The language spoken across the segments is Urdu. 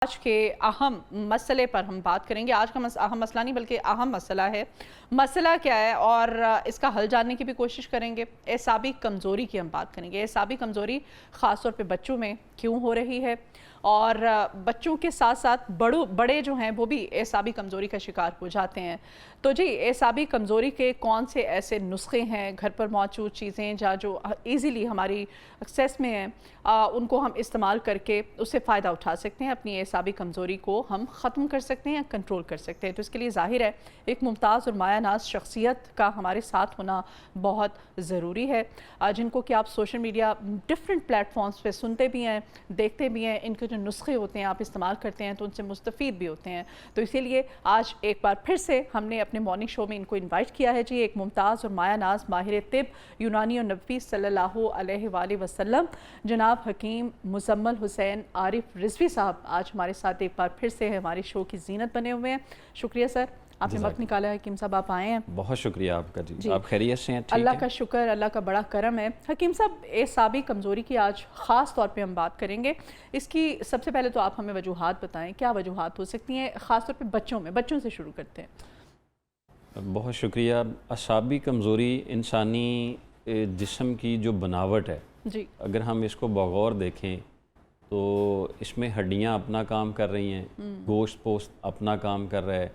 آج کے اہم مسئلے پر ہم بات کریں گے۔ آج کا اہم مسئلہ نہیں بلکہ اہم مسئلہ ہے۔ مسئلہ کیا ہے اور اس کا حل جاننے کی بھی کوشش کریں گے۔ اعصابی کمزوری کی ہم بات کریں گے۔ اعصابی کمزوری خاص طور پہ بچوں میں کیوں ہو رہی ہے اور بچوں کے ساتھ ساتھ بڑے جو ہیں وہ بھی اعصابی کمزوری کا شکار ہو جاتے ہیں۔ تو جی اعصابی کمزوری کے کون سے ایسے نسخے ہیں، گھر پر موجود چیزیں جو ایزیلی ہماری ایکسیس میں ہیں، ان کو ہم استعمال کر کے اس سے فائدہ اٹھا سکتے ہیں، اپنی اعصابی کمزوری کو ہم ختم کر سکتے ہیں یا کنٹرول کر سکتے ہیں۔ تو اس کے لیے ظاہر ہے ایک ممتاز اور مایہ ناز شخصیت کا ہمارے ساتھ ہونا بہت ضروری ہے، جن کو کہ آپ social media different platforms پہ سنتے بھی ہیں، دیکھتے بھی ہیں۔ ان کے جو نسخے ہوتے ہیں آپ استعمال کرتے ہیں تو ان سے مستفید بھی ہوتے ہیں۔ تو اسی لیے آج ایک بار پھر سے ہم نے اپنے مارننگ شو میں ان کو انوائٹ کیا ہے۔ جی ایک ممتاز اور مایہ ناز ماہر طب یونانی اور نبوی صلی اللہ علیہ وآلہ وسلم جناب حکیم مزمل حسین عارف رضوی صاحب آج ہمارے ساتھ ایک بار پھر سے ہمارے شو کی زینت بنے ہوئے ہیں۔ شکریہ سر، آپ نے وقت نکالا ہے۔ حکیم صاحب آپ آئے ہیں، بہت شکریہ آپ کا۔ جی آپ خیریت سے ہیں؟ اللہ کا شکر، اللہ کا بڑا کرم ہے۔ حکیم صاحب اعصابی کمزوری کی آج خاص طور پہ ہم بات کریں گے۔ اس کی سب سے پہلے تو آپ ہمیں وجوہات بتائیں، کیا وجوہات ہو سکتی ہیں خاص طور پہ بچوں میں؟ بچوں سے شروع کرتے ہیں۔ بہت شکریہ۔ اعصابی کمزوری انسانی جسم کی جو بناوٹ ہے، جی اگر ہم اس کو بغور دیکھیں تو اس میں ہڈیاں اپنا کام کر رہی ہیں، گوشت پوست اپنا کام کر رہا ہے،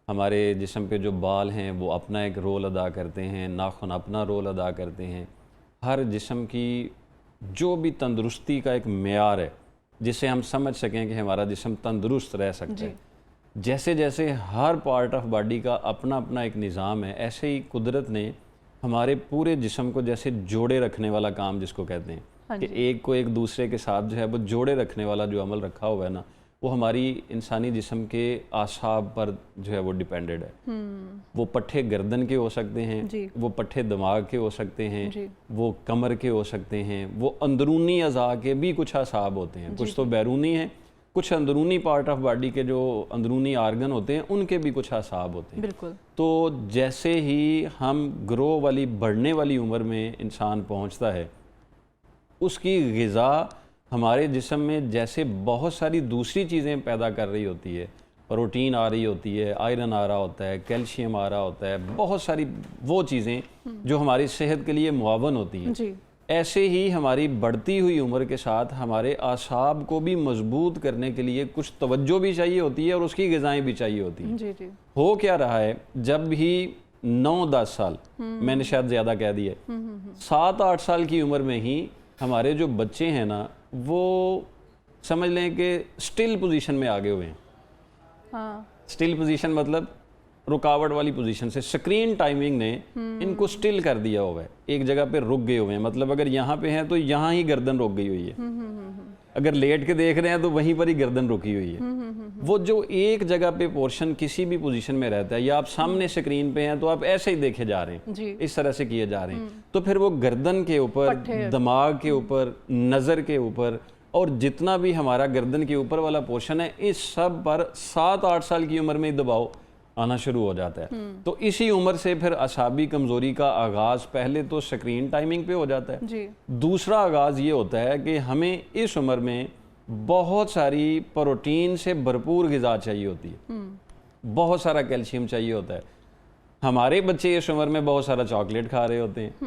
ہمارے جسم پہ جو بال ہیں وہ اپنا ایک رول ادا کرتے ہیں، ناخن اپنا رول ادا کرتے ہیں۔ ہر جسم کی جو بھی تندرستی کا ایک معیار ہے جس سے ہم سمجھ سکیں کہ ہمارا جسم تندرست رہ سکتا ہے، جیسے جیسے ہر پارٹ آف باڈی کا اپنا اپنا ایک نظام ہے، ایسے ہی قدرت نے ہمارے پورے جسم کو جیسے جوڑے رکھنے والا کام جس کو کہتے ہیں کہ ایک کو ایک دوسرے کے ساتھ جو ہے وہ جوڑے رکھنے والا جو عمل رکھا ہوا ہے نا، وہ ہماری انسانی جسم کے اعصاب پر جو ہے وہ ڈیپینڈڈ ہے۔ وہ پٹھے گردن کے ہو سکتے ہیں، وہ پٹھے دماغ کے ہو سکتے ہیں، وہ کمر کے ہو سکتے ہیں، وہ اندرونی اعضاء کے بھی کچھ اعصاب ہوتے ہیں، کچھ تو بیرونی ہیں، کچھ اندرونی پارٹ آف باڈی کے جو اندرونی آرگن ہوتے ہیں ان کے بھی کچھ اعصاب ہوتے ہیں۔ بالکل۔ تو جیسے ہی ہم گرو والی بڑھنے والی عمر میں انسان پہنچتا ہے، اس کی غذا ہمارے جسم میں جیسے بہت ساری دوسری چیزیں پیدا کر رہی ہوتی ہے، پروٹین آ رہی ہوتی ہے، آئرن آ رہا ہوتا ہے، کیلشیم آ رہا ہوتا ہے، بہت ساری وہ چیزیں جو ہماری صحت کے لیے معاون ہوتی ہیں، ایسے ہی ہماری بڑھتی ہوئی عمر کے ساتھ ہمارے اعصاب کو بھی مضبوط کرنے کے لیے کچھ توجہ بھی چاہیے ہوتی ہے اور اس کی غذائیں بھی چاہیے ہوتی ہیں۔ ہو کیا رہا ہے، جب بھی 9-10 سال، میں نے شاید زیادہ کہہ دیا، 7-8 سال کی عمر میں ہی ہمارے جو بچے ہیں نا وہ سمجھ لیں کہ سٹل پوزیشن میں آگے ہوئے ہیں۔ سٹل پوزیشن مطلب رکاوٹ والی پوزیشن سے سکرین ٹائمنگ نے ان کو سٹل کر دیا ہوا ہے، ایک جگہ پہ رک گئے ہوئے ہیں۔ مطلب اگر یہاں پہ ہیں تو یہاں ہی گردن رک گئی ہوئی ہے، اگر لیٹ کے دیکھ رہے ہیں تو وہیں پر ہی گردن رکی ہوئی ہے۔ وہ جو ایک جگہ پہ پورشن کسی بھی پوزیشن میں رہتا ہے، یا آپ سامنے سکرین پہ ہیں تو آپ ایسے ہی دیکھے جا رہے ہیں، اس طرح سے کیے جا رہے ہیں، تو پھر وہ گردن کے اوپر، دماغ کے اوپر، نظر کے اوپر اور جتنا بھی ہمارا گردن کے اوپر والا پورشن ہے، اس سب پر 7-8 سال کی عمر میں ہی دباؤ آنا شروع ہو جاتا ہے۔ تو اسی عمر سے پھر اعصابی کمزوری کا آغاز پہلے تو سکرین ٹائمنگ پہ ہو جاتا ہے، دوسرا آغاز یہ ہوتا ہے کہ ہمیں اس عمر میں بہت ساری پروٹین سے بھرپور غذا چاہیے ہوتی ہے، بہت سارا کیلشیم چاہیے ہوتا ہے۔ ہمارے بچے اس عمر میں بہت سارا چاکلیٹ کھا رہے ہوتے ہیں،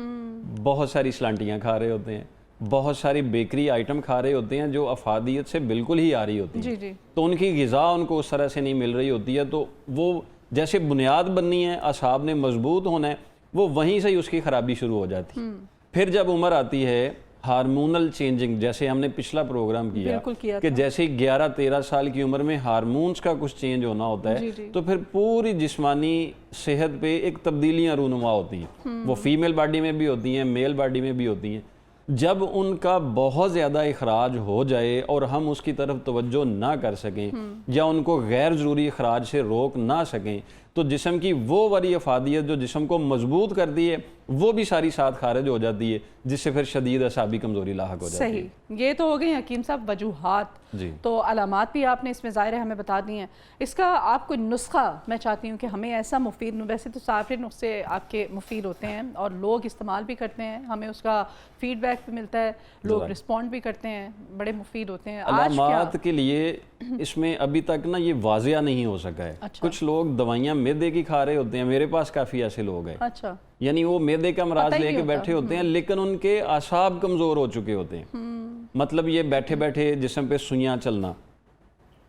بہت ساری سلانٹیاں کھا رہے ہوتے ہیں، بہت ساری بیکری آئٹم کھا رہے ہوتے ہیں جو افادیت سے بالکل ہی آ رہی ہوتی ہے، تو ان کی غذا ان کو اس طرح سے نہیں مل رہی ہوتی ہے، تو وہ جیسے بنیاد بننی ہے، اعصاب نے مضبوط ہونا ہے، وہ وہیں سے ہی اس کی خرابی شروع ہو جاتی ہے۔ پھر جب عمر آتی ہے، ہارمونل چینجنگ، جیسے ہم نے پچھلا پروگرام کیا کہ جیسے 11-13 سال کی عمر میں ہارمونز کا کچھ چینج ہونا ہوتا ہے، تو پھر پوری جسمانی صحت پہ ایک تبدیلیاں رونما ہوتی ہیں، وہ فیمیل باڈی میں بھی ہوتی ہیں، میل باڈی میں بھی ہوتی ہیں۔ جب ان کا بہت زیادہ اخراج ہو جائے اور ہم اس کی طرف توجہ نہ کر سکیں یا ان کو غیر ضروری اخراج سے روک نہ سکیں، تو جسم کی وہ والی افادیت جو جسم کو مضبوط کرتی ہے وہ بھی ساری ساتھ خارج ہو جاتی ہے، جس سے پھر شدید اعصابی کمزوری لاحق ہو جاتی ہے۔ صحیح، یہ تو ہو گئی حکیم صاحب وجوہات، جی تو علامات بھی آپ نے اس میں ظاہر ہے ہمیں بتا دی ہیں۔ اس کا آپ کوئی نسخہ میں چاہتی ہوں کہ ہمیں ایسا مفید، ویسے تو سارے نسخے آپ کے مفید ہوتے ہیں اور لوگ استعمال بھی کرتے ہیں، ہمیں اس کا فیڈ بیک بھی ملتا ہے، لوگ رسپونڈ بھی کرتے ہیں، بڑے مفید ہوتے ہیں۔ علامات کے لیے اس میں ابھی تک نا یہ واضح نہیں ہو سکا ہے۔ کچھ لوگ دوائیاں معدے کی کھا رہے ہوتے ہیں، میرے پاس کافی ایسے لوگ ہیں، اچھا، یعنی وہ معدے کا امراض لے کے بیٹھے ہوتے ہیں لیکن ان کے اعصاب کمزور ہو چکے ہوتے ہیں۔ مطلب یہ بیٹھے بیٹھے جسم پہ سوئیاں چلنا،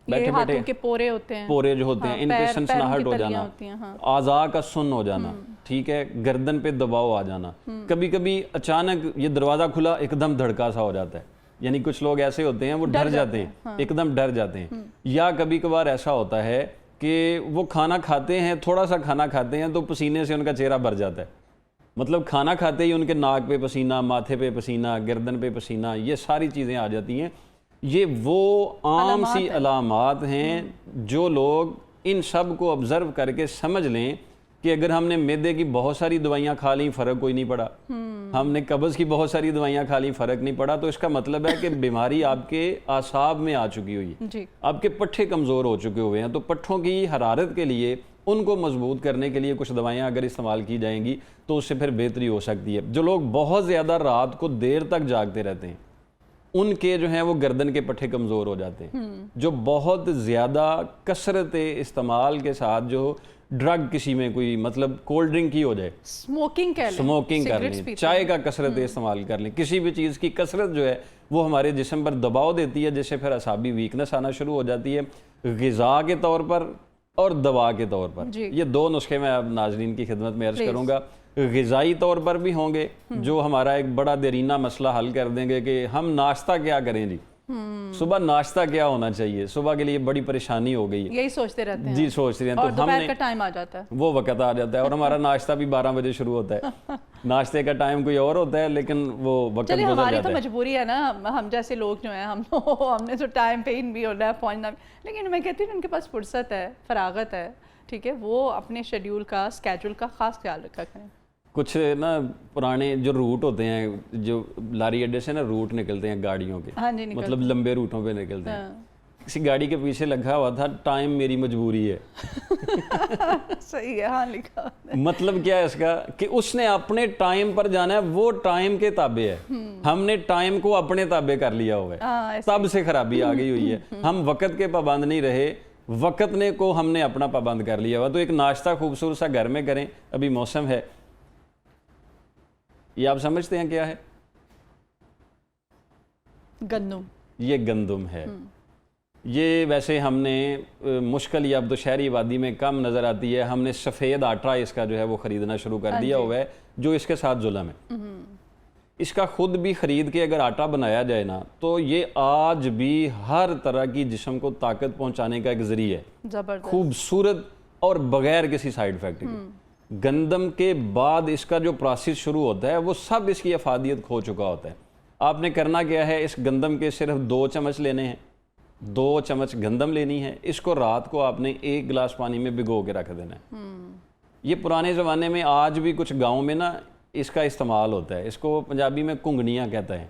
بیٹھے بیٹھے کے پورے ہوتے ہیں، پورے جو ہوتے ہیں ان پہ سنسناہٹ ہو جانا، اعضاء کا سن ہو جانا، ٹھیک ہے، گردن پہ دباؤ آ جانا، کبھی کبھی اچانک یہ دروازہ کھلا ایک دم دھڑکا سا ہو جاتا ہے، یعنی کچھ لوگ ایسے ہوتے ہیں وہ ڈر جاتے ہیں، ایک دم ڈر جاتے ہیں۔ یا کبھی کبھار ایسا ہوتا ہے کہ وہ کھانا کھاتے ہیں، تھوڑا سا کھانا کھاتے ہیں تو پسینے سے ان کا چہرہ بھر جاتا ہے، مطلب کھانا کھاتے ہی ان کے ناک پہ پسینہ، ماتھے پہ پسینہ، گردن پہ پسینہ، یہ ساری چیزیں آ جاتی ہیں۔ یہ وہ عام سی علامات ہیں جو لوگ ان سب کو آبزرو کر کے سمجھ لیں کہ اگر ہم نے معدے کی بہت ساری دوائیاں کھا لیں فرق کوئی نہیں پڑا، ہم نے قبض کی بہت ساری دوائیاں کھا لیں فرق نہیں پڑا، تو اس کا مطلب ہے کہ بیماری آپ کے اعصاب میں آ چکی ہوئی ہے، آپ کے پٹھے کمزور ہو چکے ہوئے ہیں۔ تو پٹھوں کی حرارت کے لیے، ان کو مضبوط کرنے کے لیے کچھ دوائیاں اگر استعمال کی جائیں گی تو اس سے پھر بہتری ہو سکتی ہے۔ جو لوگ بہت زیادہ رات کو دیر تک جاگتے رہتے ہیں ان کے جو ہیں وہ گردن کے پٹھے کمزور ہو جاتے ہیں۔ جو بہت زیادہ کثرت استعمال کے ساتھ جو ڈرگ کسی میں کوئی مطلب کولڈ ڈرنک کی ہو جائے، سموکنگ کر لیں، چائے کا کثرت استعمال کر لیں، کسی بھی چیز کی کثرت جو ہے وہ ہمارے جسم پر دباؤ دیتی ہے، جس سے پھر اعصابی ویکنس آنا شروع ہو جاتی ہے۔ غذا کے طور پر اور دوا کے طور پر یہ دو نسخے میں اب ناظرین کی خدمت میں عرض کروں گا۔ غذائی طور پر بھی ہوں گے جو ہمارا ایک بڑا دیرینہ مسئلہ حل کر دیں گے کہ ہم ناشتہ کیا کریں جی، صبح ناشتہ کیا ہونا چاہیے، صبح کے لیے بڑی پریشانی ہو گئی ہے، یہی سوچتے رہتے ہیں جی سوچ رہے ہیں، اور تو ہم دوپہر نے کا ٹائم آ جاتا ہے، وہ وقت آ جاتا ہے اور ہمارا ناشتہ بھی 12 بجے شروع ہوتا ہے، ناشتے کا ٹائم کوئی اور ہوتا ہے لیکن وہ وقت گزر ہماری جاتا تو ہے۔ مجبوری ہے نا، ہم جیسے لوگ جو ہیں ہم نے تو ٹائم پہ بھی ہونا ہے پہنچنا بھی، لیکن میں کہتی ہوں ان کے پاس فرصت ہے، فراغت ہے، ٹھیک ہے، وہ اپنے شیڈیول کا، اسکیڈول کا خاص خیال رکھا کریں۔ کچھ نا پرانے جو روٹ ہوتے ہیں، جو لاری اڈے سے نا روٹ نکلتے ہیں گاڑیوں کے، مطلب لمبے روٹوں پہ نکلتے ہیں، کسی گاڑی کے پیچھے لکھا ہوا تھا ٹائم میری مجبوری ہے۔ صحیح ہے، ہاں لکھا، مطلب کیا ہے اس کا کہ اس نے اپنے ٹائم پر جانا ہے، وہ ٹائم کے تابع ہے، ہم نے ٹائم کو اپنے تابع کر لیا ہوا ہے، تب سے خرابی آ گئی ہوئی ہے، ہم وقت کے پابند نہیں رہے، وقت نے کو ہم نے اپنا پابند کر لیا ہوا۔ تو ایک ناشتہ خوبصورت سا گھر میں کریں، ابھی موسم ہے، یہ آپ سمجھتے ہیں کیا ہے؟ گندم، یہ گندم ہے۔ یہ ویسے ہم نے مشکل یا اب تو شہری آبادی میں کم نظر آتی ہے، ہم نے سفید آٹا اس کا جو ہے وہ خریدنا شروع کر دیا ہوا ہے، جو اس کے ساتھ ظلم ہے۔ اس کا خود بھی خرید کے اگر آٹا بنایا جائے نا تو یہ آج بھی ہر طرح کی جسم کو طاقت پہنچانے کا ایک ذریعہ ہے، خوبصورت اور بغیر کسی سائیڈ افیکٹ کے۔ گندم کے بعد اس کا جو پروسیس شروع ہوتا ہے وہ سب اس کی افادیت کھو چکا ہوتا ہے۔ آپ نے کرنا کیا ہے، اس گندم کے صرف 2 چمچ لینے ہیں، 2 چمچ گندم لینی ہے، اس کو رات کو آپ نے 1 گلاس پانی میں بھگو کے رکھ دینا ہے۔ یہ پرانے زمانے میں آج بھی کچھ گاؤں میں نا اس کا استعمال ہوتا ہے، اس کو پنجابی میں کنگنیاں کہتا ہے،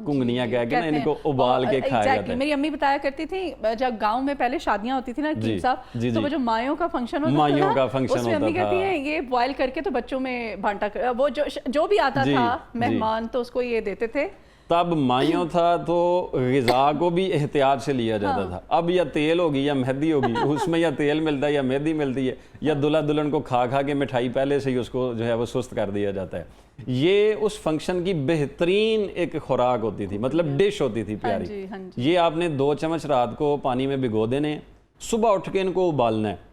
کنگنیاں کہہ کے نا ان کو ابال کے کھایا جاتا ہے۔ میری امی بتایا کرتی تھی جب گاؤں میں پہلے شادیاں ہوتی تھی نا حکیم صاحب، تو وہ جو مائیوں کا فنکشن ہوتا تھا اس میں امی کہتی ہیں یہ بوائل کر کے تو بچوں میں بانٹا، وہ جو بھی آتا تھا مہمان تو اس کو یہ دیتے تھے۔ تب مائیوں تھا تو غذا کو بھی احتیاط سے لیا جاتا تھا، اب یا تیل ہوگی یا مہندی ہوگی، اس میں یا تیل ملتا ہے یا مہندی ملتی ہے، یا دلہا دلہن کو کھا کھا کے مٹھائی پہلے سے ہی اس کو جو ہے وہ سست کر دیا جاتا ہے۔ یہ اس فنکشن کی بہترین ایک خوراک ہوتی تھی، مطلب ڈش ہوتی تھی پیاری۔ یہ آپ نے 2 چمچ رات کو پانی میں بھگو دینے، صبح اٹھ کے ان کو ابالنا ہے،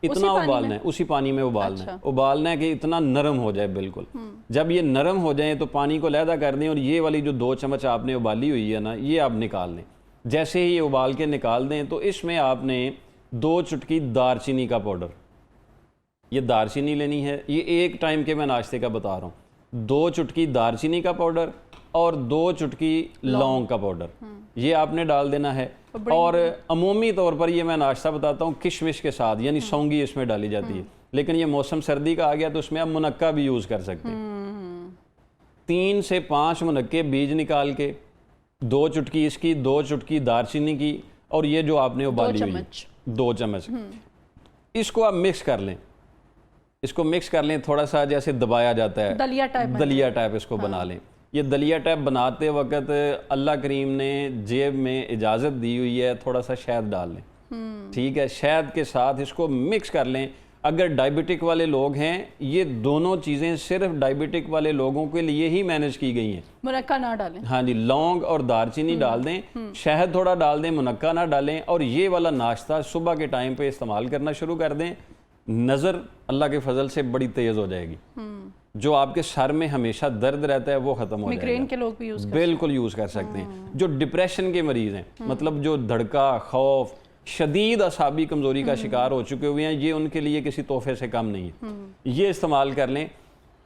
اتنا ابالنا ہے، اسی پانی میں ابالنا ہے کہ اتنا نرم ہو جائے بالکل۔ جب یہ نرم ہو جائیں تو پانی کو علیحدہ کر دیں، اور یہ والی جو 2 چمچ آپ نے ابالی ہوئی ہے نا یہ آپ نکال دیں۔ جیسے ہی یہ ابال کے نکال دیں تو اس میں آپ نے 2 چٹکی دار چینی کا پاؤڈر، یہ دار چینی لینی ہے، یہ ایک ٹائم کے میں ناشتے کا بتا رہا ہوں، 2 چٹکی دار چینی کا پاؤڈر اور 2 چٹکی لونگ کا پاؤڈر، یہ آپ نے ڈال دینا ہے۔ اور عمومی طور پر یہ میں ناشتہ بتاتا ہوں کشمش کے ساتھ، یعنی سونگی اس میں ڈالی جاتی ہے، لیکن یہ موسم سردی کا آ گیا تو اس میں آپ منقع بھی یوز کر سکتے ہیں۔ 3 سے 5 منقے بیج نکال کے، 2 چٹکی اس کی، 2 چٹکی دارچینی کی، اور یہ جو آپ نے ابالی ہوئی 2 چمچ، اس کو آپ مکس کر لیں، اس کو مکس کر لیں، تھوڑا سا جیسے دبایا جاتا ہے، دلیا ٹائپ اس کو بنا لیں۔ یہ دلیا ٹائپ بناتے وقت اللہ کریم نے جیب میں اجازت دی ہوئی ہے تھوڑا سا شہد ڈال لیں، ٹھیک ہے، شہد کے ساتھ اس کو مکس کر لیں۔ اگر ڈائبٹک والے لوگ ہیں، یہ دونوں چیزیں صرف ڈائبٹک والے لوگوں کے لیے ہی مینج کی گئی ہیں، منقع نہ ڈالیں۔ ہاں جی، لونگ اور دارچینی ڈال دیں، شہد تھوڑا ڈال دیں، منقع نہ ڈالیں، اور یہ والا ناشتہ صبح کے ٹائم پہ استعمال کرنا شروع کر دیں۔ نظر اللہ کے فضل سے بڑی تیز ہو جائے گی، جو آپ کے سر میں ہمیشہ درد رہتا ہے وہ ختم ہو جائے گا۔ میگرین کے لوگ بھی یوز بالکل یوز کر سکتے ہیں۔ جو ڈپریشن کے مریض ہیں، مطلب جو دھڑکا، خوف، شدید اعصابی کمزوری کا شکار ہو چکے ہوئے ہیں، یہ ان کے لیے کسی تحفے سے کم نہیں ہے، یہ استعمال کر لیں۔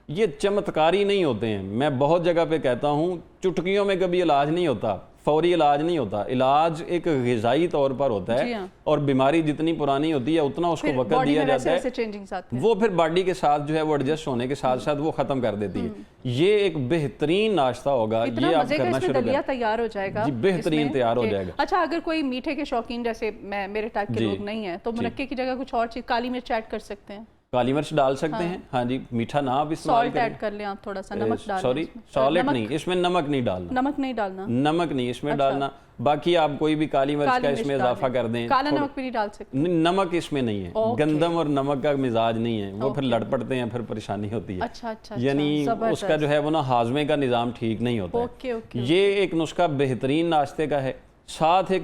یہ چمتکاری نہیں ہوتے ہیں، میں بہت جگہ پہ کہتا ہوں چٹکیوں میں کبھی علاج نہیں ہوتا، فوری علاج نہیں ہوتا، علاج ایک غذائی طور پر ہوتا ہے، اور بیماری جتنی پرانی ہوتی ہے اتنا اس کو وقت دیا جاتا ہے، وہ پھر باڈی کے ساتھ جو ہے وہ ایڈجسٹ ہونے کے ساتھ ساتھ وہ ختم کر دیتی ہے۔ یہ ایک بہترین ناشتہ ہوگا، یہ آپ کرنا شروع کریں، تیار ہو جائے گا، جی بہترین تیار ہو جائے گا۔ اچھا، اگر کوئی میٹھے کے شوقین جیسے میرے ٹائپ کے لوگ نہیں ہیں تو منقے کی جگہ کچھ اور چیز، کالی مرچ ایڈ کر سکتے ہیں؟ کالی مرچ ڈال سکتے ہیں، ہاں جی، میٹھا نہ آپ استعمال سالٹ ایڈ کر لیں آپ، تھوڑا سا نمک ڈالیں، سوری سالٹ نہیں، اس میں نمک نہیں ڈالنا، نمک نہیں ڈالنا، نمک نہیں اس میں ڈالنا، باقی آپ کوئی بھی کالی مرچ کا اس میں اضافہ کر دیں، کالا نمک بھی نہیں ڈال سکتے، نمک اس میں نہیں ہے، گندم اور نمک کا مزاج نہیں ہے، وہ پھر لڑ پڑتے ہیں، پھر پریشانی ہوتی ہے، یعنی اس کا جو ہے وہ نا ہاضمے کا نظام ٹھیک نہیں ہوتا ہے۔ یہ ایک نسخہ بہترین ناشتے کا ہے، ساتھ ایک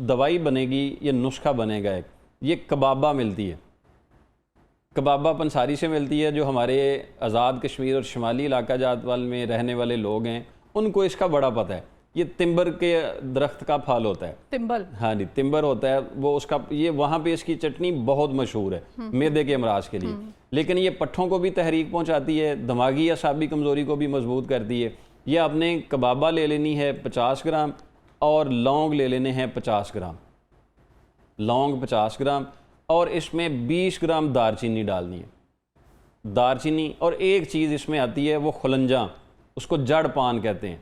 دوائی بنے گی، یہ نسخہ بنے گا ایک، یہ کبابہ ملتی ہے، کبابہ پنساری سے ملتی ہے، جو ہمارے آزاد کشمیر اور شمالی علاقہ جات والے میں رہنے والے لوگ ہیں ان کو اس کا بڑا پتہ ہے۔ یہ تمبر کے درخت کا پھل ہوتا ہے، تمبل، ہاں جی تمبر ہوتا ہے وہ، اس کا یہ وہاں پہ اس کی چٹنی بہت مشہور ہے معدے کے امراض کے لیے، لیکن یہ پٹھوں کو بھی تحریک پہنچاتی ہے، دماغی اعصابی کمزوری کو بھی مضبوط کرتی ہے۔ یہ آپ نے کبابہ لے لینی ہے 50 گرام، اور لونگ لے لینے ہیں 50 گرام، لونگ 50 گرام، اور اس میں 20 گرام دارچینی ڈالنی ہے، دارچینی، اور ایک چیز اس میں آتی ہے وہ خلنجاں، اس کو جڑ پان کہتے ہیں،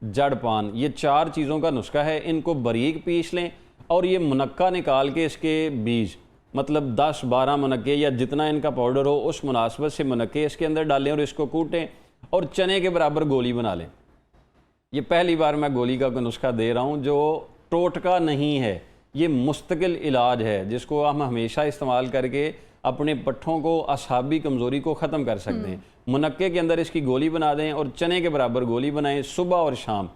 جڑ پان، یہ 4 چیزوں کا نسخہ ہے، ان کو باریک پیس لیں، اور یہ منقع نکال کے اس کے بیج، مطلب 10-12 منقے یا جتنا ان کا پاؤڈر ہو اس مناسبت سے منقے اس کے اندر ڈالیں، اور اس کو کوٹیں اور چنے کے برابر گولی بنا لیں۔ یہ پہلی بار میں گولی کا کوئی نسخہ دے رہا ہوں جو ٹوٹکا نہیں ہے، یہ مستقل علاج ہے جس کو ہم ہمیشہ استعمال کر کے اپنے پٹھوں کو، اعصابی کمزوری کو ختم کر سکتے ہیں۔ منقے کے اندر اس کی گولی بنا دیں اور چنے کے برابر گولی بنائیں، صبح اور شام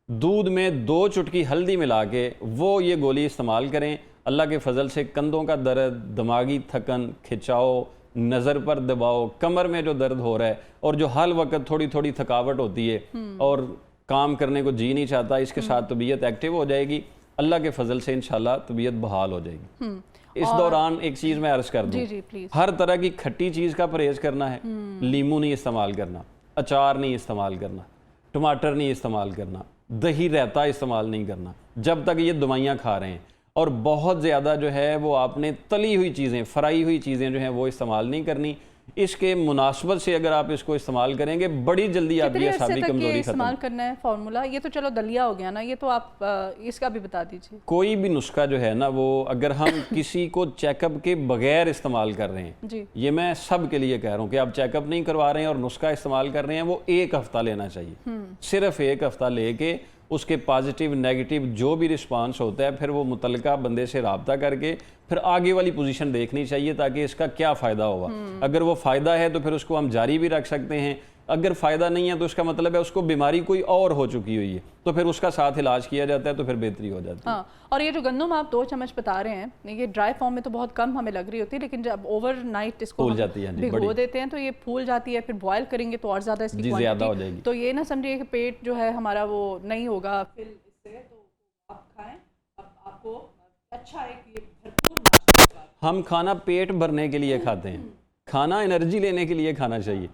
دودھ میں 2 چٹکی ہلدی ملا کے وہ یہ گولی استعمال کریں۔ اللہ کے فضل سے کندھوں کا درد، دماغی تھکن، کھچاؤ، نظر پر دباؤ، کمر میں جو درد ہو رہا ہے، اور جو ہر وقت تھوڑی تھوڑی تھکاوٹ ہوتی ہے اور کام کرنے کو جی نہیں چاہتا، اس کے ساتھ طبیعت ایکٹیو ہو جائے گی، اللہ کے فضل سے انشاءاللہ طبیعت بحال ہو جائے گی۔ اس دوران ایک چیز میں عرض کر دوں، ہر طرح کی کھٹی چیز کا پرہیز کرنا ہے، لیمو نہیں استعمال کرنا، اچار نہیں استعمال کرنا، ٹماٹر نہیں استعمال کرنا، دہی رائتا استعمال نہیں کرنا جب تک یہ دوائیاں کھا رہے ہیں، اور بہت زیادہ جو ہے وہ آپ نے تلی ہوئی چیزیں، فرائی ہوئی چیزیں جو ہیں وہ استعمال نہیں کرنی۔ اس کے مناسبت سے اگر آپ اس کو استعمال کریں گے بڑی جلدی آپ کی اعصابی کمزوری ختم۔ استعمال کرنا ہے فارمولا، یہ تو چلو دلیا ہو گیا نا، یہ تو آپ اس کا بھی بتا دیجیے۔ کوئی بھی نسخہ جو ہے نا وہ اگر ہم کسی کو چیک اپ کے بغیر استعمال کر رہے ہیں، یہ میں سب کے لیے کہہ رہا ہوں کہ آپ چیک اپ نہیں کروا رہے ہیں اور نسخہ استعمال کر رہے ہیں، وہ 1 ہفتہ لینا چاہیے، صرف 1 ہفتہ لے کے اس کے پازیٹیو نیگیٹیو جو بھی رسپانس ہوتا ہے پھر وہ متعلقہ بندے سے رابطہ کر کے پھر آگے والی پوزیشن دیکھنی چاہیے تاکہ اس کا کیا فائدہ ہوگا۔ اگر وہ فائدہ ہے تو پھر اس کو ہم جاری بھی رکھ سکتے ہیں، اگر فائدہ نہیں ہے تو اس کا مطلب ہے اس کو بیماری کوئی اور ہو چکی ہوئی ہے، تو پھر اس کا ساتھ علاج کیا جاتا ہے تو پھر بہتری ہو جاتی ہے۔ ہاں، اور یہ جو گندم آپ 2 چمچ بتا رہے ہیں، یہ ڈرائی فارم میں تو بہت کم ہمیں لگ رہی ہوتی ہے، لیکن جب اوور نائٹ اس کو بھگو دیتے ہیں تو یہ پھول جاتی ہے، پھر بوائل کریں گے تو اور زیادہ اس کی زیادہ ہو جائے گی، تو یہ نہ سمجھیے کہ پیٹ جو ہے ہمارا وہ نہیں ہوگا پھر اس سے، تو آپ کھائیں، آپ کو اچھا ہے کہ یہ بھرپور ناشتہ۔ ہم کھانا پیٹ بھرنے کے لیے کھاتے ہیں، کھانا انرجی لینے کے لیے کھانا چاہیے۔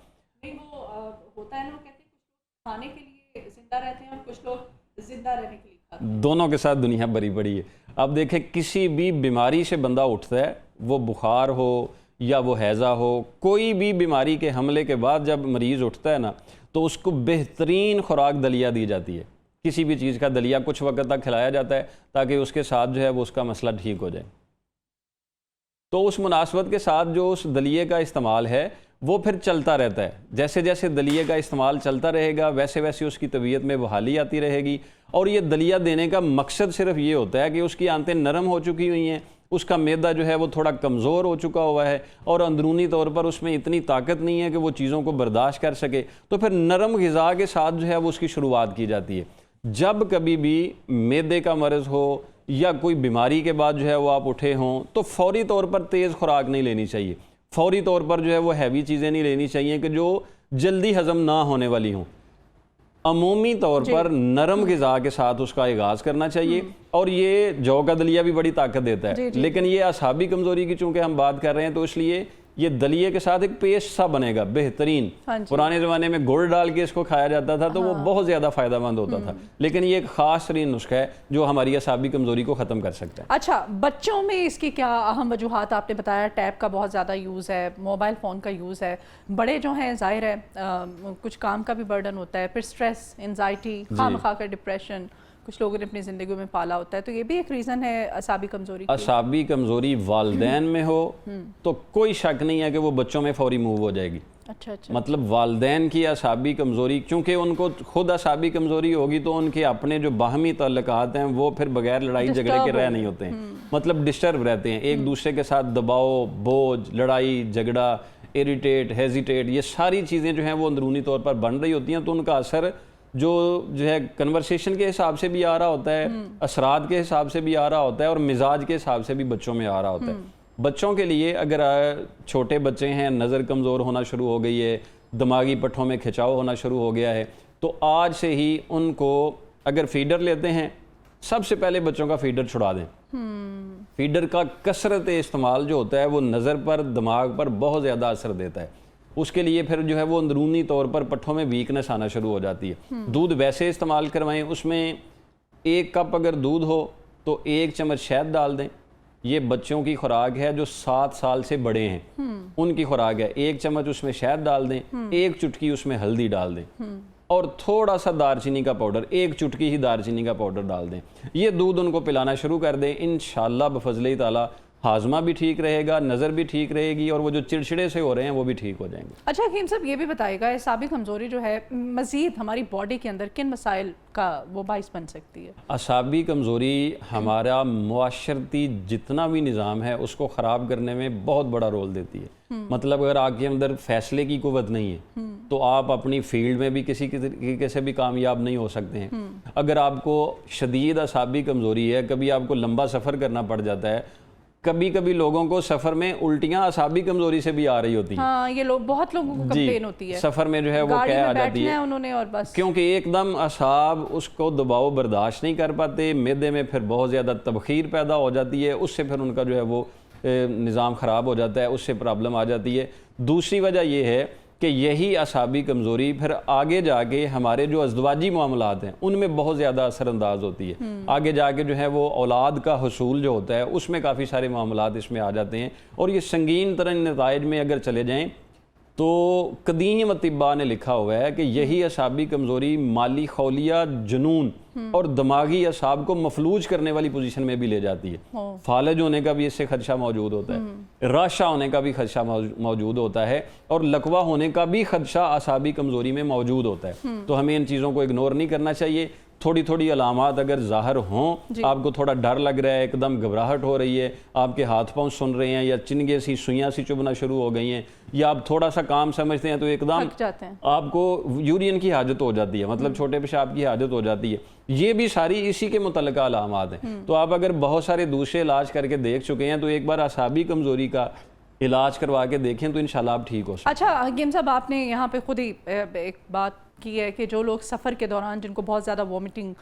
نہیں، وہ ہوتا ہے نا، کہتے ہیں کچھ لوگ کھانے کے لیے زندہ رہتے ہیں اور کچھ لوگ زندہ رہنے کے لیے دونوں کے ساتھ دنیا بھری پڑی ہے. اب دیکھیں کسی بھی بیماری سے بندہ اٹھتا ہے, وہ بخار ہو یا وہ ہیضہ ہو, کوئی بھی بیماری کے حملے کے بعد جب مریض اٹھتا ہے نا تو اس کو بہترین خوراک دلیا دی جاتی ہے. کسی بھی چیز کا دلیا کچھ وقت تک کھلایا جاتا ہے تاکہ اس کے ساتھ جو ہے وہ اس کا مسئلہ ٹھیک ہو جائے. تو اس مناسبت کے ساتھ جو اس دلیے کا استعمال ہے وہ پھر چلتا رہتا ہے. جیسے جیسے دلیے کا استعمال چلتا رہے گا ویسے ویسے اس کی طبیعت میں بحالی آتی رہے گی. اور یہ دلیہ دینے کا مقصد صرف یہ ہوتا ہے کہ اس کی آنتیں نرم ہو چکی ہوئی ہیں, اس کا معدہ جو ہے وہ تھوڑا کمزور ہو چکا ہوا ہے اور اندرونی طور پر اس میں اتنی طاقت نہیں ہے کہ وہ چیزوں کو برداشت کر سکے. تو پھر نرم غذا کے ساتھ جو ہے وہ اس کی شروعات کی جاتی ہے. جب کبھی بھی معدے کا مرض ہو یا کوئی بیماری کے بعد جو ہے وہ آپ اٹھے ہوں تو فوری طور پر تیز خوراک نہیں لینی چاہیے, فوری طور پر جو ہے وہ ہیوی چیزیں نہیں لینی چاہیے کہ جو جلدی ہضم نہ ہونے والی ہوں. عمومی طور پر نرم غذا کے ساتھ اس کا آغاز کرنا چاہیے. اور یہ جو کا دلیہ بھی بڑی طاقت دیتا ہے, لیکن یہ اعصابی کمزوری کی چونکہ ہم بات کر رہے ہیں تو اس لیے یہ دلیے کے ساتھ ایک پیسٹ سا بنے گا بہترین. پرانے زمانے میں گڑ ڈال کے اس کو کھایا جاتا تھا تو وہ بہت زیادہ فائدہ مند ہوتا تھا, لیکن یہ ایک خاص ترین نسخہ ہے جو ہماری اعصابی کمزوری کو ختم کر سکتا ہے. اچھا, بچوں میں اس کی کیا اہم وجوہات؟ آپ نے بتایا ٹیب کا بہت زیادہ یوز ہے, موبائل فون کا یوز ہے. بڑے جو ہیں ظاہر ہے کچھ کام کا بھی برڈن ہوتا ہے, پھر سٹریس, انزائٹی, خواہ کا ڈپریشن کچھ لوگوں نے اپنی زندگیوں میں پالا ہوتا ہے, تو یہ بھی ایک ریزن ہے اعصابی کمزوری. اعصابی کمزوری والدین میں ہو تو کوئی شک نہیں ہے کہ وہ بچوں میں فوری موو ہو جائے گی. اچھا, مطلب والدین کی اعصابی کمزوری, چونکہ ان کو خود اعصابی کمزوری ہوگی تو ان کے اپنے جو باہمی تعلقات ہیں وہ پھر بغیر لڑائی جھگڑے کے رہ نہیں ہوتے ہیں, مطلب ڈسٹرب رہتے ہیں. ایک دوسرے کے ساتھ دباؤ, بوجھ, لڑائی جھگڑا, اریٹیٹ, ہیزیٹیٹ, یہ ساری چیزیں جو ہیں وہ اندرونی طور پر بن رہی ہوتی ہیں. تو ان کا اثر جو ہے کنورسیشن کے حساب سے بھی آ رہا ہوتا ہے, اثرات کے حساب سے بھی آ رہا ہوتا ہے, اور مزاج کے حساب سے بھی بچوں میں آ رہا ہوتا ہے. بچوں کے لیے اگر چھوٹے بچے ہیں, نظر کمزور ہونا شروع ہو گئی ہے, دماغی پٹھوں میں کھچاؤ ہونا شروع ہو گیا ہے, تو آج سے ہی ان کو اگر فیڈر لیتے ہیں سب سے پہلے بچوں کا فیڈر چھڑا دیں. فیڈر کا کثرت استعمال جو ہوتا ہے وہ نظر پر, دماغ پر بہت زیادہ اثر دیتا ہے. اس کے لیے پھر جو ہے وہ اندرونی طور پر پٹھوں میں ویکنس آنا شروع ہو جاتی ہے. دودھ ویسے استعمال کروائیں, اس میں 1 کپ اگر دودھ ہو تو 1 چمچ شہد ڈال دیں. یہ بچوں کی خوراک ہے جو 7 سال سے بڑے ہیں, ان کی خوراک ہے. 1 چمچ اس میں شہد ڈال دیں, 1 چٹکی اس میں ہلدی ڈال دیں, اور تھوڑا سا دار چینی کا پاؤڈر, 1 چٹکی ہی دار چینی کا پاؤڈر ڈال دیں. یہ دودھ ان کو پلانا شروع کر دیں. انشاءاللہ بفضل تعالی ہاضمہ بھی ٹھیک رہے گا, نظر بھی ٹھیک رہے گی, اور وہ جو چڑچڑے سے ہو رہے ہیں وہ بھی ٹھیک ہو جائیں گے. اچھا حکیم صاحب, یہ بھی بتائے گا اعصابی کمزوری جو ہے مزید ہماری باڈی کے اندر کن مسائل کا وہ باعث بن سکتی ہے؟ اعصابی کمزوری ہمارا معاشرتی جتنا بھی نظام ہے اس کو خراب کرنے میں بہت بڑا رول دیتی ہے. مطلب اگر آپ کے اندر فیصلے کی قوت نہیں ہے تو آپ اپنی فیلڈ میں بھی کسی طریقے سے بھی کامیاب نہیں ہو سکتے ہیں. اگر آپ کو شدید اعصابی کمزوری ہے, کبھی آپ کو لمبا سفر کرنا پڑ جاتا ہے, کبھی کبھی لوگوں کو سفر میں الٹیاں اعصابی کمزوری سے بھی آ رہی ہوتی ہیں. ہاں, یہ لوگ بہت لوگوں کو کمپلین ہوتی ہے سفر میں جو ہے وہ کیا آ جاتی ہے انہوں نے, اور بس کیونکہ ایک دم اعصاب اس کو دباؤ برداشت نہیں کر پاتے, معدے میں پھر بہت زیادہ تبخیر پیدا ہو جاتی ہے, اس سے پھر ان کا جو ہے وہ نظام خراب ہو جاتا ہے, اس سے پرابلم آ جاتی ہے. دوسری وجہ یہ ہے کہ یہی اعصابی کمزوری پھر آگے جا کے ہمارے جو ازدواجی معاملات ہیں ان میں بہت زیادہ اثر انداز ہوتی ہے. آگے جا کے جو ہے وہ اولاد کا حصول جو ہوتا ہے اس میں کافی سارے معاملات اس میں آ جاتے ہیں, اور یہ سنگین ترین نتائج میں اگر چلے جائیں تو قدیم اطباء نے لکھا ہوا ہے کہ یہی اعصابی کمزوری مالی خولیہ, جنون اور دماغی اعصاب کو مفلوج کرنے والی پوزیشن میں بھی لے جاتی ہے. فالج ہونے کا بھی اس سے خدشہ موجود ہوتا ہے, راشہ ہونے کا بھی خدشہ موجود ہوتا ہے, اور لکوہ ہونے کا بھی خدشہ اعصابی کمزوری میں موجود ہوتا ہے. تو ہمیں ان چیزوں کو اگنور نہیں کرنا چاہیے. تھوڑی تھوڑی علامات اگر ظاہر ہوں, آپ کو تھوڑا ڈر لگ رہا ہے, ایک دم گھبراہٹ ہو رہی ہے, آپ کے ہاتھ پاؤں سن رہے ہیں, یا چنگے سی سوئیاں سی چبھنا شروع ہو گئی ہیں, یا آپ تھوڑا سا کام سمجھتے ہیں تو ایک دم آپ کو یورین کی حاجت ہو جاتی ہے, مطلب چھوٹے پیشاب کی حاجت ہو جاتی ہے, یہ بھی ساری اسی کے متعلقہ علامات ہیں. تو آپ اگر بہت سارے دوسرے علاج کر کے دیکھ چکے ہیں تو ایک بار اعصابی کمزوری کا علاج کروا کے دیکھیں تو انشاءاللہ آپ ٹھیک ہو سکتے ہیں. اچھا حکیم صاحب, آپ نے یہاں پہ خود ہی ایک بات کی ہے کہ جو لوگ سفر کے دوران جن کو بہت زیادہ وومٹنگ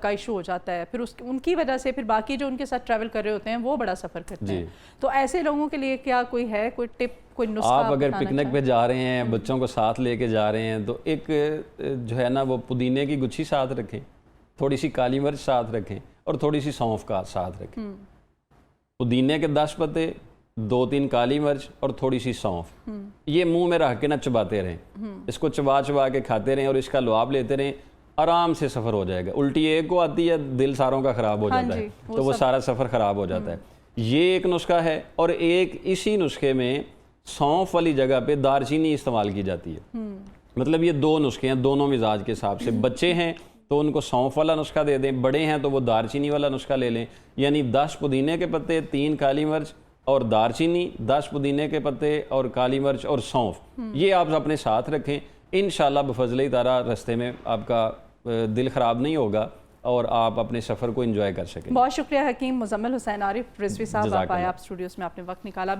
کا ایشو ہو جاتا ہے, پھر ان کی وجہ سے پھر باقی جو ان کے ساتھ ٹریول کر رہے ہوتے ہیں وہ بڑا سفر کرتے ہیں, تو ایسے لوگوں کے لیے کیا کوئی ہے, کوئی ٹپ, کوئی نسخہ؟ آپ اگر پکنک پہ جا رہے ہیں, بچوں کو ساتھ لے کے جا رہے ہیں, تو ایک جو ہے نا وہ پودینے کی گچھی ساتھ رکھیں. تھوڑی سی کالی مرچ ساتھ رکھیں اور تھوڑی سی سونف کا ساتھ رکھیں. پودینے کے 10 پتے، 2-3 کالی مرچ اور تھوڑی سی سونف، یہ منہ میں رکھ کے نہ چباتے رہیں، اس کو چبا چبا کے کھاتے رہیں اور اس کا لعاب لیتے رہیں. آرام سے سفر ہو جائے گا. الٹی ایک کو آتی ہے، دل ساروں کا خراب ہو جاتا ہے، تو وہ سارا سفر خراب ہو جاتا ہے. یہ ایک نسخہ ہے. اور ایک اسی نسخے میں سونف والی جگہ پہ دار چینی استعمال کی جاتی ہے. مطلب یہ 2 نسخے ہیں دونوں مزاج کے حساب سے. بچے ہیں تو ان کو سونف والا نسخہ دے دیں، بڑے ہیں تو وہ دار چینی والا نسخہ لے لیں. یعنی 10 پودینے کے پتے، 3 کالی مرچ اور دار چینی، 10 پودینے کے پتے اور کالی مرچ اور سونف، یہ آپ اپنے ساتھ رکھیں. انشاءاللہ بفضل تعالی رستے میں آپ کا دل خراب نہیں ہوگا اور آپ اپنے سفر کو انجوائے کر سکیں. بہت شکریہ حکیم مزمل حسین عارف رضوی صاحب، آپ آئے، آپ اسٹوڈیوز میں آپ نے وقت نکالا.